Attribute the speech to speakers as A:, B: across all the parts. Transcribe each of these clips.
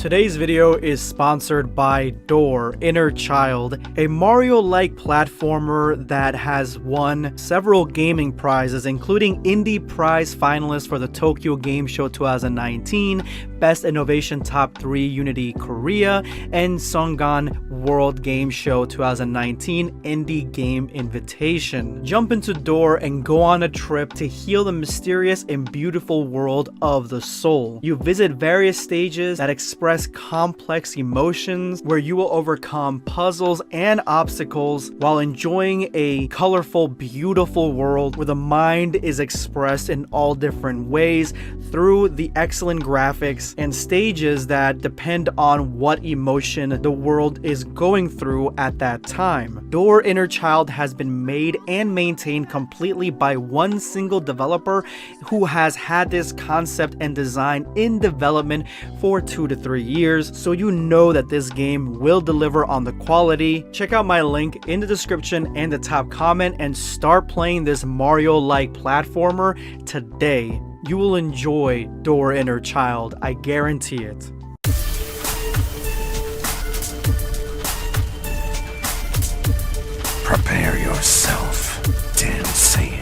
A: Today's video is sponsored by Door Inner Child, a Mario-like platformer that has won several gaming prizes, including Indie Prize finalist for the Tokyo Game Show 2019, Best Innovation Top 3 Unity Korea, and Songan World Game Show 2019 Indie Game Invitation. Jump into Door and go on a trip to heal the mysterious and beautiful world of the soul. You visit various stages that express complex emotions, where you will overcome puzzles and obstacles while enjoying a colorful, beautiful world where the mind is expressed in all different ways through the excellent graphics and stages that depend on what emotion the world is going through at that time. Door Inner Child has been made and maintained completely by one single developer who has had this concept and design in development for 2 to 3 years, so you know that this game will deliver on the quality. Check out my link in the description and the top comment and start playing this Mario-like platformer today. You will enjoy Door Inner Child, I guarantee it.
B: Prepare yourself, dancing.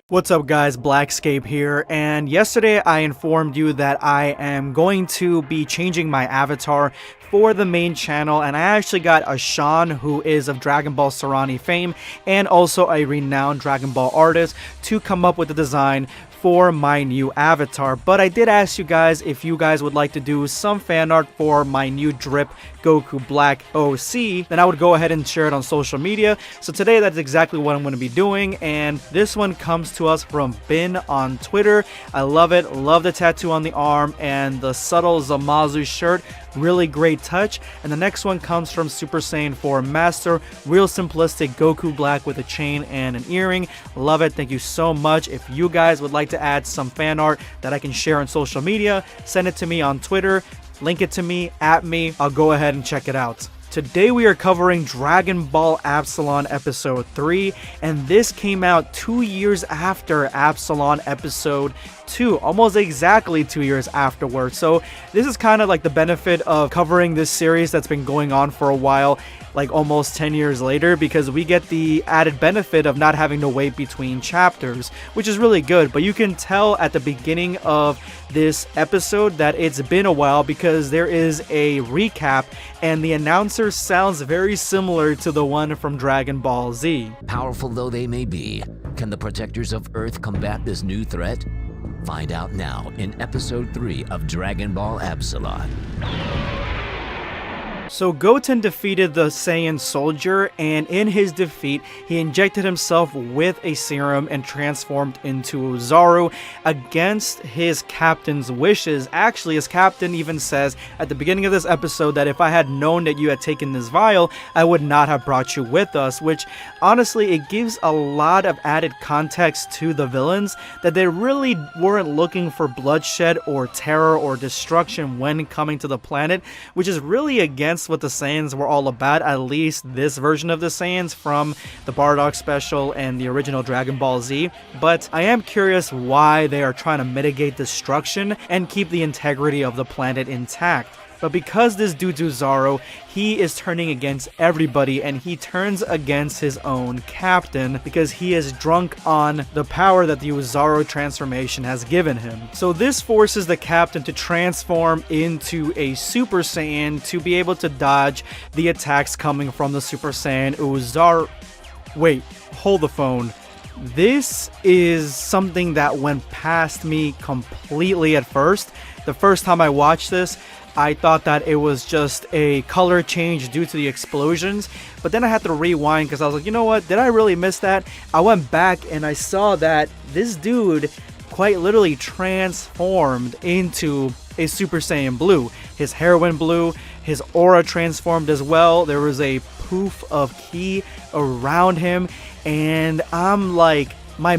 A: What's up guys, BlackScape here, and yesterday I informed you that I am going to be changing my avatar for the main channel, and I actually got a Sean, who is of Dragon Ball Sarani fame and also a renowned Dragon Ball artist, to come up with the design for my new avatar. But I did ask you guys if you guys would like to do some fan art for my new drip Goku Black OC, then I would go ahead and share it on social media. So today that's exactly what I'm going to be doing, and this one comes to us from Bin on Twitter. I love it, love the tattoo on the arm and the subtle Zamasu shirt, really great touch. And the next one comes from Super Saiyan 4 Master, real simplistic Goku Black with a chain and an earring. Love it, thank you so much. If you guys would like to add some fan art that I can share on social media, send it to me on Twitter, link it to me, at me, I'll go ahead and check it out. Today we are covering Dragon Ball Absalon Episode 3, and this came out 2 years after Absalon Episode 2, almost exactly 2 years afterwards. So this is kind of like the benefit of covering this series that's been going on for a while, like almost 10 years later, because we get the added benefit of not having to wait between chapters, which is really good. But you can tell at the beginning of this episode that it's been a while, because there is a recap and the announcer sounds very similar to the one from Dragon Ball Z.
C: Powerful though they may be, can the protectors of Earth combat this new threat? Find out now in Episode 3 of Dragon Ball Absalon.
A: So Goten defeated the Saiyan soldier, and in his defeat, he injected himself with a serum and transformed into Uzaru against his captain's wishes. Actually, his captain even says at the beginning of this episode that if I had known that you had taken this vial, I would not have brought you with us, which honestly, it gives a lot of added context to the villains, that they really weren't looking for bloodshed or terror or destruction when coming to the planet, which is really against what the Saiyans were all about, at least this version of the Saiyans from the Bardock special and the original Dragon Ball Z. But I am curious why they are trying to mitigate destruction and keep the integrity of the planet intact. But because this dude Uzaru, he is turning against everybody, and he turns against his own captain because he is drunk on the power that the Uzaru transformation has given him. So this forces the captain to transform into a Super Saiyan to be able to dodge the attacks coming from the Super Saiyan Uzaru. Wait, hold the phone. This is something that went past me completely at first. The first time I watched this, I thought that it was just a color change due to the explosions, but then I had to rewind because I was like, you know what, did I really miss that? I went back and I saw that this dude quite literally transformed into a Super Saiyan Blue. His hair went blue, his aura transformed as well, there was a poof of ki around him, and I'm like, my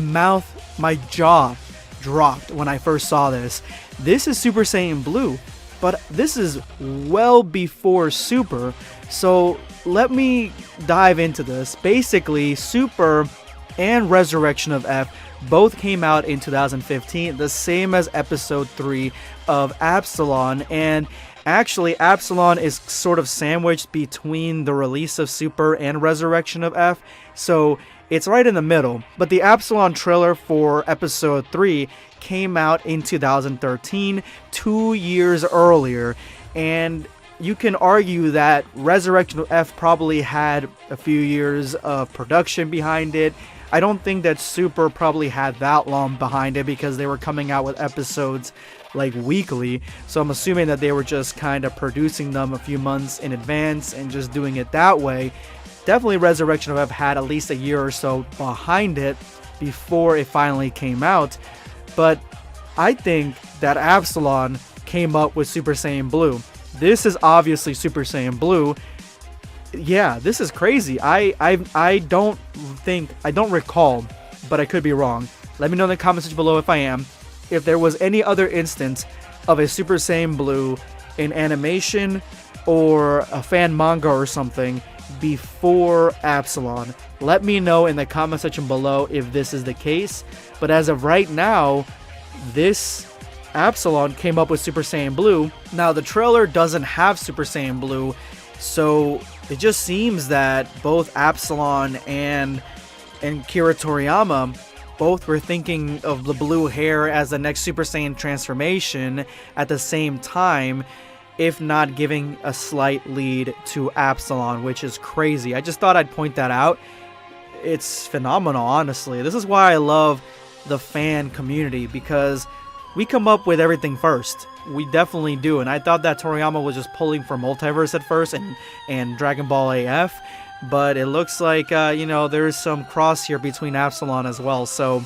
A: jaw dropped when I first saw this. This is Super Saiyan Blue. But this is well before Super, so let me dive into this. Basically, Super and Resurrection of F Both came out in 2015, the same as episode 3 of Absalon, and actually Absalon is sort of sandwiched between the release of Super and Resurrection of F, so it's right in the middle. But the Absalon trailer for episode 3 came out in 2013, 2 years earlier, and you can argue that Resurrection of F probably had a few years of production behind it. I don't think that Super probably had that long behind it because they were coming out with episodes like weekly, so I'm assuming that they were just kind of producing them a few months in advance and just doing it that way. Definitely Resurrection of F had at least a year or so behind it before it finally came out, but I think that Absalon came up with Super Saiyan Blue. This is obviously Super Saiyan Blue. Yeah, this is crazy. I don't recall, but I could be wrong. Let me know in the comments section below if I am. If there was any other instance of a Super Saiyan Blue in animation or a fan manga or something before Absalon. Let me know in the comment section below if this is the case. But as of right now, this Absalon came up with Super Saiyan Blue. Now the trailer doesn't have Super Saiyan Blue, so it just seems that both Absalon and Kira Toriyama both were thinking of the blue hair as the next Super Saiyan transformation at the same time, if not giving a slight lead to Absalon, which is crazy. I just thought I'd point that out. It's phenomenal, honestly. This is why I love the fan community, because we come up with everything first. We definitely do, and I thought that Toriyama was just pulling for Multiverse at first and Dragon Ball AF, but it looks like, there's some cross here between Absalon as well, so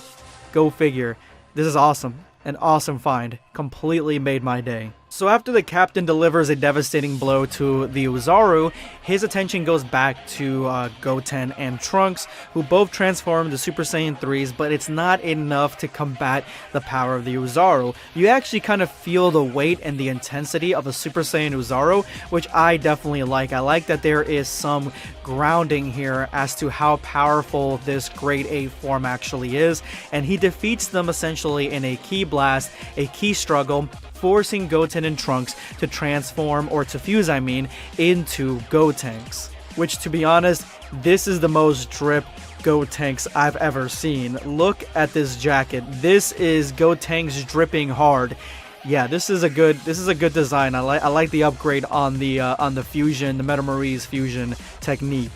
A: go figure. This is awesome. An awesome find. Completely made my day. So after the captain delivers a devastating blow to the Uzaru, his attention goes back to Goten and Trunks, who both transform to Super Saiyan 3s, but it's not enough to combat the power of the Uzaru. You actually kind of feel the weight and the intensity of a Super Saiyan Uzaru, which I definitely like. I like that there is some grounding here as to how powerful this Grade A form actually is, and he defeats them essentially in a ki blast, a ki struggle, forcing Goten and Trunks to transform, or to fuse I mean, into Gotenks. Which, to be honest, this is the most drip Gotenks I've ever seen. Look at this jacket. This is Gotenks dripping hard. Yeah, this is a good design. I like the upgrade on the fusion, the Metamarise fusion technique.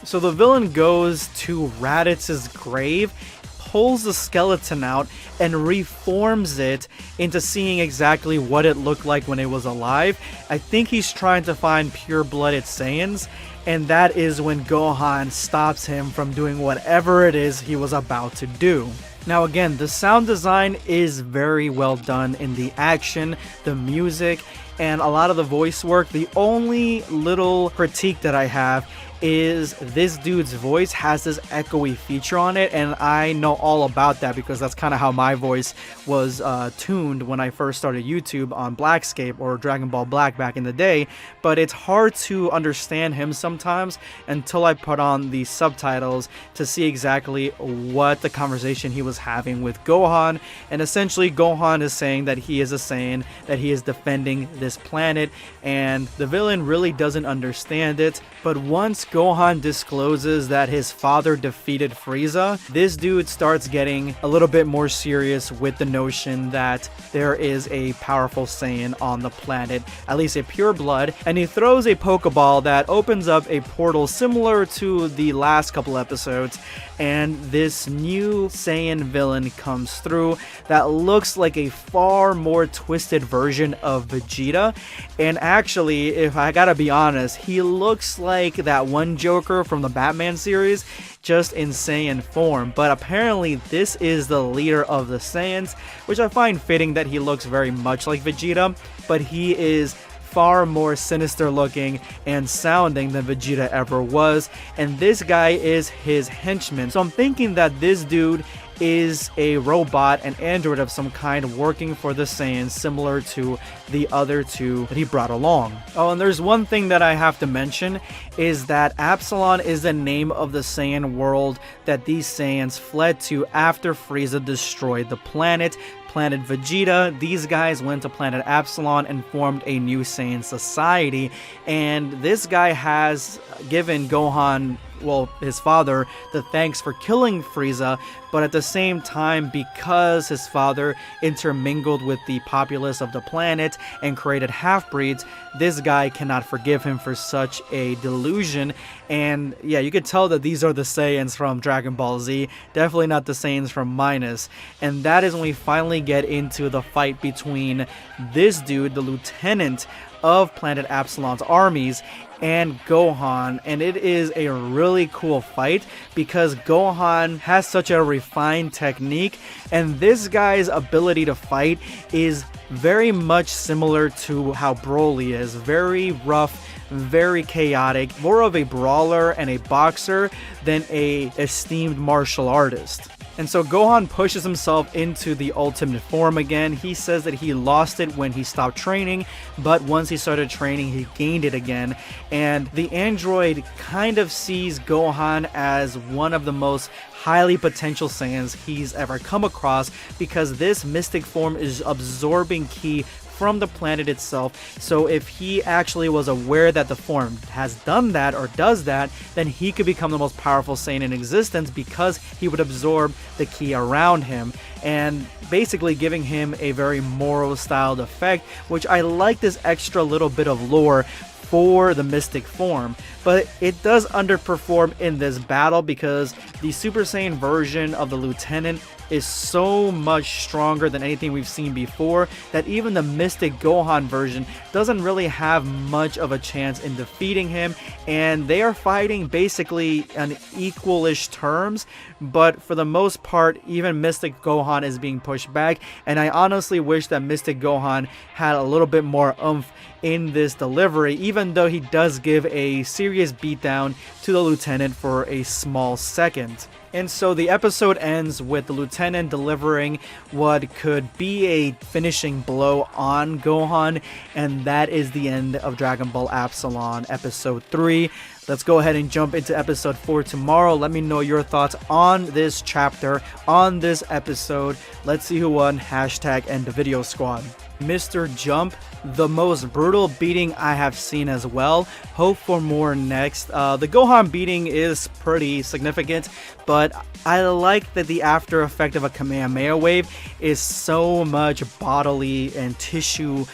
A: So the villain goes to Raditz's grave, pulls the skeleton out, and reforms it into seeing exactly what it looked like when it was alive. I think he's trying to find pure-blooded Saiyans, and that is when Gohan stops him from doing whatever it is he was about to do. Now again, the sound design is very well done in the action, the music, and a lot of the voice work. The only little critique that I have is this dude's voice has this echoey feature on it, and I know all about that because that's kind of how my voice was tuned when I first started YouTube on BlackScape or Dragon Ball Black back in the day, but it's hard to understand him sometimes until I put on the subtitles to see exactly what the conversation he was having with Gohan. And essentially Gohan is saying that he is a Saiyan, that he is defending this planet, and the villain really doesn't understand it. But once Gohan discloses that his father defeated Frieza, this dude starts getting a little bit more serious with the notion that there is a powerful Saiyan on the planet, at least a pure blood, and he throws a Pokeball that opens up a portal similar to the last couple episodes, and this new Saiyan villain comes through that looks like a far more twisted version of Vegeta. And actually, if I gotta be honest, he looks like that one Joker from the Batman series, just in Saiyan form. But apparently this is the leader of the Saiyans, which I find fitting that he looks very much like Vegeta, but he is far more sinister looking and sounding than Vegeta ever was, and this guy is his henchman. So I'm thinking that this dude is a robot, an android of some kind working for the Saiyans, similar to the other two that he brought along. Oh, and there's one thing that I have to mention, is that Absalon is the name of the Saiyan world that these Saiyans fled to after Frieza destroyed the planet Vegeta. These guys went to planet Absalon and formed a new Saiyan society, and this guy has given Gohan, well, his father, the thanks for killing Frieza, but at the same time, because his father intermingled with the populace of the planet and created half-breeds, this guy cannot forgive him for such a delusion. And yeah, you could tell that these are the Saiyans from Dragon Ball Z, definitely not the Saiyans from Minus. And that is when we finally get into the fight between this dude, the lieutenant of planet Absalon's armies, and Gohan, and it is a really cool fight because Gohan has such a refined technique, and this guy's ability to fight is very much similar to how Broly is. Very rough, very chaotic, more of a brawler and a boxer than a esteemed martial artist. And so Gohan pushes himself into the ultimate form again. He says that he lost it when he stopped training, but once he started training, he gained it again. And the android kind of sees Gohan as one of the most highly potential Saiyans he's ever come across, because this mystic form is absorbing ki from the planet itself. So if he actually was aware that the form has done that or does that, then he could become the most powerful Saiyan in existence, because he would absorb the ki around him, and basically giving him a very Moro styled effect, which I like this extra little bit of lore for the mystic form. But it does underperform in this battle because the Super Saiyan version of the Lieutenant is so much stronger than anything we've seen before that even the Mystic Gohan version doesn't really have much of a chance in defeating him, and they are fighting basically on equalish terms, but for the most part even Mystic Gohan is being pushed back, and I honestly wish that Mystic Gohan had a little bit more oomph in this delivery, even though he does give a serious beatdown to the Lieutenant for a small second. And so the episode ends with the Lieutenant delivering what could be a finishing blow on Gohan, and that is the end of Dragon Ball Absalon Episode 3. Let's go ahead and jump into Episode 4 tomorrow. Let me know your thoughts on this chapter, on this episode. Let's see who won. Hashtag end the video squad. Mr. Jump, the most brutal beating I have seen as well. Hope for more next. The Gohan beating is pretty significant, but I like that the after effect of a Kamehameha wave is so much bodily and tissue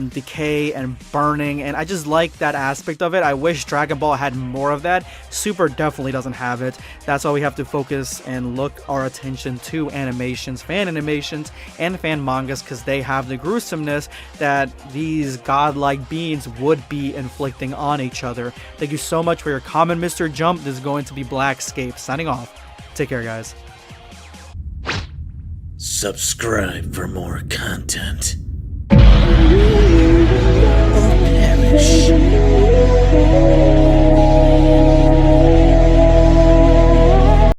A: decay and burning, and I just like that aspect of it. I wish Dragon Ball had more of that. Super definitely doesn't have it. That's why we have to focus and look our attention to animations, fan animations, and fan mangas, because they have the gruesomeness that these godlike beings would be inflicting on each other. Thank you so much for your comment, Mr. Jump. This is going to be BlackScape signing off. Take care, guys.
B: Subscribe for more content.